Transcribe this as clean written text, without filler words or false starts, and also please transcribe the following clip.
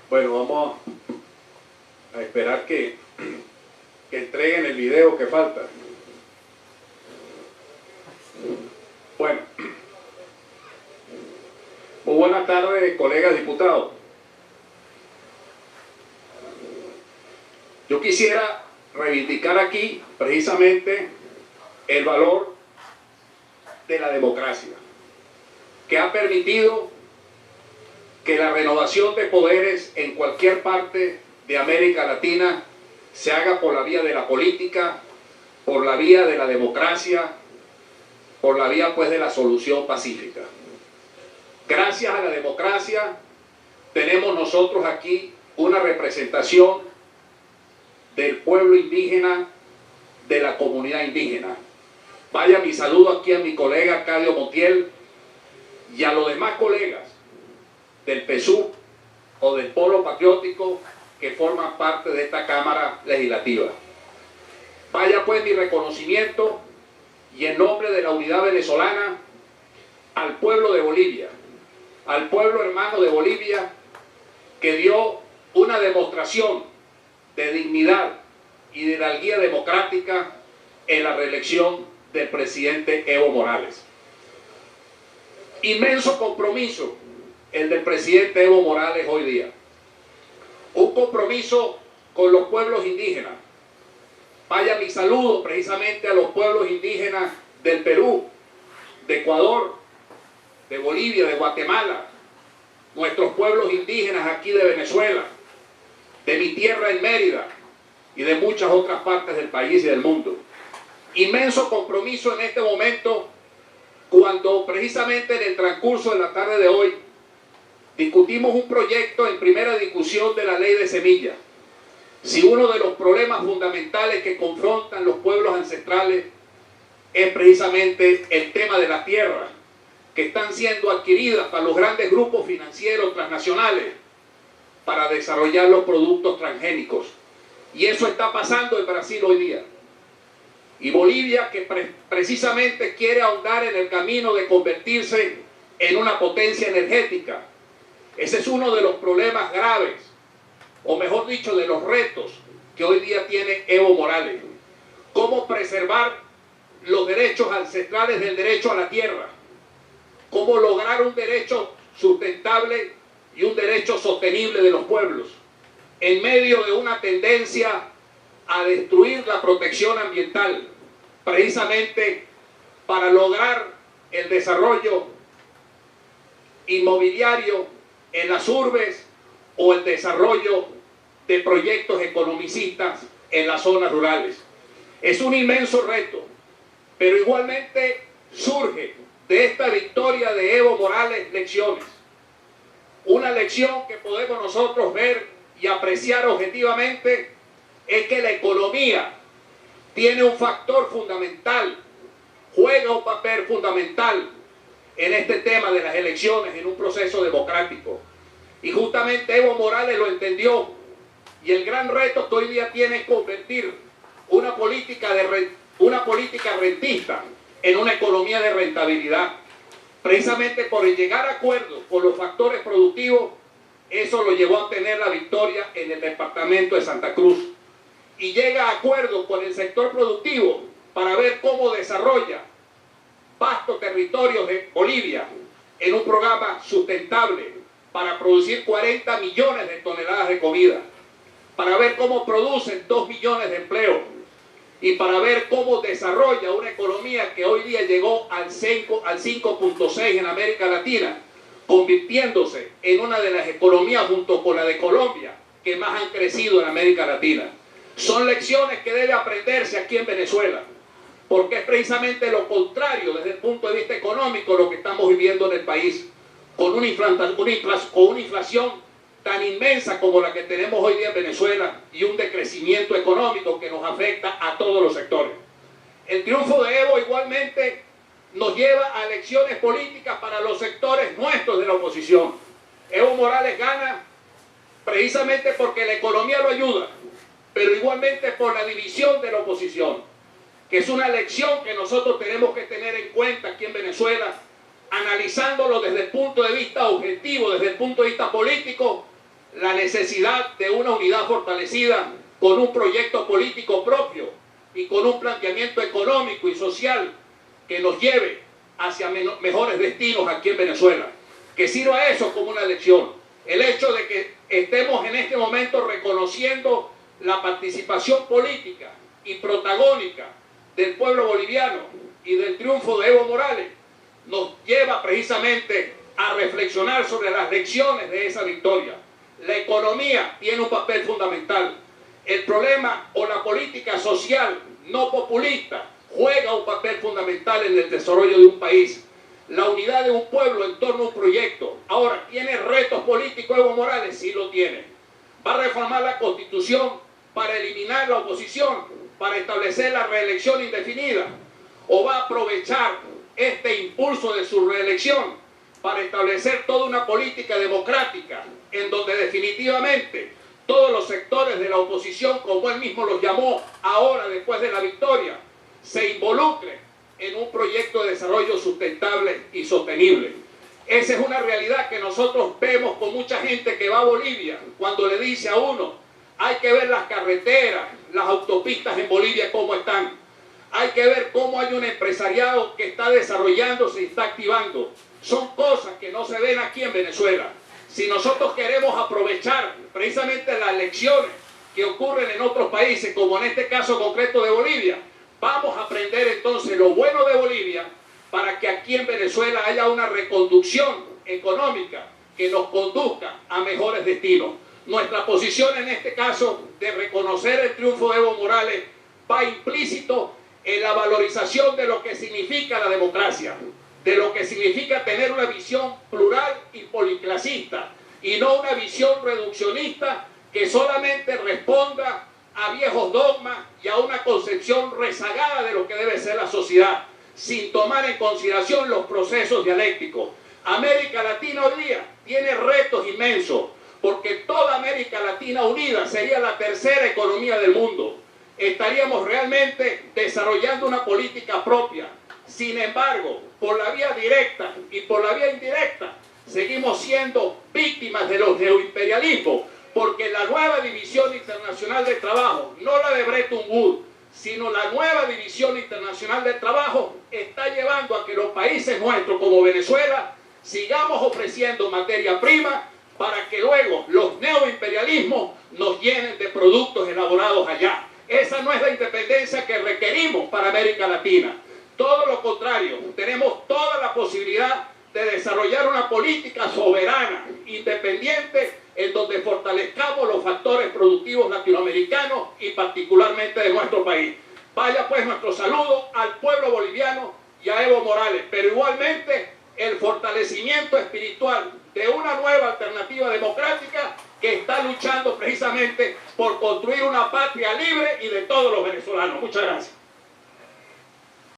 Bueno, vamos a esperar que entreguen el video que falta. Bueno, muy buenas tardes, colegas diputados. Yo quisiera reivindicar aquí precisamente el valor de la democracia, que ha permitido que la renovación de poderes en cualquier parte de América Latina se haga por la vía de la política, por la vía de la democracia, por la vía pues de la solución pacífica. Gracias a la democracia tenemos nosotros aquí una representación del pueblo indígena, de la comunidad indígena. Vaya mi saludo aquí a mi colega Arcadio Montiel y a los demás colegas del PSUV o del Polo Patriótico que forman parte de esta Cámara Legislativa. Vaya pues mi reconocimiento y en nombre de la unidad venezolana al pueblo de Bolivia, al pueblo hermano de Bolivia que dio una demostración de dignidad y de hidalguía democrática en la reelección del presidente Evo Morales. Inmenso compromiso el del presidente Evo Morales hoy día. Un compromiso con los pueblos indígenas. Vaya mi saludo precisamente a los pueblos indígenas del Perú, de Ecuador, de Bolivia, de Guatemala, nuestros pueblos indígenas aquí de Venezuela, de mi tierra en Mérida y de muchas otras partes del país y del mundo. Inmenso compromiso en este momento cuando precisamente en el transcurso de la tarde de hoy discutimos un proyecto en primera discusión de la ley de semillas. Si uno de los problemas fundamentales que confrontan los pueblos ancestrales es precisamente el tema de las tierras que están siendo adquiridas para los grandes grupos financieros transnacionales para desarrollar los productos transgénicos. Y eso está pasando en Brasil hoy día. Y Bolivia, que precisamente quiere ahondar en el camino de convertirse en una potencia energética. Ese es uno de los problemas graves, o mejor dicho, de los retos que hoy día tiene Evo Morales. Cómo preservar los derechos ancestrales del derecho a la tierra. Cómo lograr un derecho sustentable y un derecho sostenible de los pueblos, en medio de una tendencia a destruir la protección ambiental, precisamente para lograr el desarrollo inmobiliario en las urbes o el desarrollo de proyectos economicistas en las zonas rurales. Es un inmenso reto, pero igualmente surge de esta victoria de Evo Morales lecciones. Una lección que podemos nosotros ver y apreciar objetivamente es que la economía tiene un factor fundamental, juega un papel fundamental en este tema de las elecciones, en un proceso democrático. Y justamente Evo Morales lo entendió, y el gran reto que hoy día tiene es convertir una política rentista en una economía de rentabilidad. Precisamente por el llegar a acuerdos con los factores productivos, eso lo llevó a obtener la victoria en el departamento de Santa Cruz. Y llega a acuerdos con el sector productivo para ver cómo desarrolla vastos territorios de Bolivia en un programa sustentable para producir 40 millones de toneladas de comida, para ver cómo producen 2 millones de empleos y para ver cómo desarrolla una economía que hoy día llegó al 5.6 en América Latina, convirtiéndose en una de las economías junto con la de Colombia que más han crecido en América Latina. Son lecciones que debe aprenderse aquí en Venezuela, porque es precisamente lo contrario desde el punto de vista económico lo que estamos viviendo en el país, con una inflación tan inmensa como la que tenemos hoy día en Venezuela y un decrecimiento económico que nos afecta a todos los sectores. El triunfo de Evo igualmente nos lleva a elecciones políticas para los sectores nuestros de la oposición. Evo Morales gana precisamente porque la economía lo ayuda, pero igualmente por la división de la oposición, que es una lección que nosotros tenemos que tener en cuenta aquí en Venezuela, analizándolo desde el punto de vista objetivo, desde el punto de vista político. la necesidad de una unidad fortalecida con un proyecto político propio y con un planteamiento económico y social que nos lleve hacia mejores destinos aquí en Venezuela. Que sirva eso como una lección. El hecho de que estemos en este momento reconociendo la participación política y protagónica del pueblo boliviano y del triunfo de Evo Morales nos lleva precisamente a reflexionar sobre las lecciones de esa victoria. La economía tiene un papel fundamental. El problema o la política social no populista juega un papel fundamental en el desarrollo de un país. La unidad de un pueblo en torno a un proyecto. Ahora, ¿tiene retos políticos Evo Morales? Sí lo tiene. ¿Va a reformar la Constitución para eliminar la oposición, para establecer la reelección indefinida? ¿O va a aprovechar este impulso de su reelección para establecer toda una política democrática en donde definitivamente todos los sectores de la oposición, como él mismo los llamó ahora después de la victoria, se involucren en un proyecto de desarrollo sustentable y sostenible? Esa es una realidad que nosotros vemos con mucha gente que va a Bolivia, cuando le dice a uno, hay que ver las carreteras, las autopistas en Bolivia cómo están, hay que ver cómo hay un empresariado que está desarrollándose y está activando. Son cosas que no se ven aquí en Venezuela. Si nosotros queremos aprovechar precisamente las lecciones que ocurren en otros países, como en este caso concreto de Bolivia, vamos a aprender entonces lo bueno de Bolivia para que aquí en Venezuela haya una reconducción económica que nos conduzca a mejores destinos. Nuestra posición en este caso de reconocer el triunfo de Evo Morales va implícito en la valorización de lo que significa la democracia, de lo que significa tener una visión plural y policlasista, y no una visión reduccionista que solamente responda a viejos dogmas y a una concepción rezagada de lo que debe ser la sociedad, sin tomar en consideración los procesos dialécticos. América Latina hoy día tiene retos inmensos, porque toda América Latina unida sería la tercera economía del mundo. Estaríamos realmente desarrollando una política propia. Sin embargo, por la vía directa y por la vía indirecta, seguimos siendo víctimas de los neoimperialismos, porque la nueva División Internacional de Trabajo, no la de Bretton Woods, sino la nueva División Internacional de Trabajo, está llevando a que los países nuestros como Venezuela sigamos ofreciendo materia prima para que luego los neoimperialismos nos llenen de productos elaborados allá. Esa no es la independencia que requerimos para América Latina. Todo lo contrario, tenemos toda la posibilidad de desarrollar una política soberana, independiente, en donde fortalezcamos los factores productivos latinoamericanos y particularmente de nuestro país. Vaya pues nuestro saludo al pueblo boliviano y a Evo Morales, pero igualmente el fortalecimiento espiritual de una nueva alternativa democrática que está luchando precisamente por construir una patria libre y de todos los venezolanos. Muchas gracias.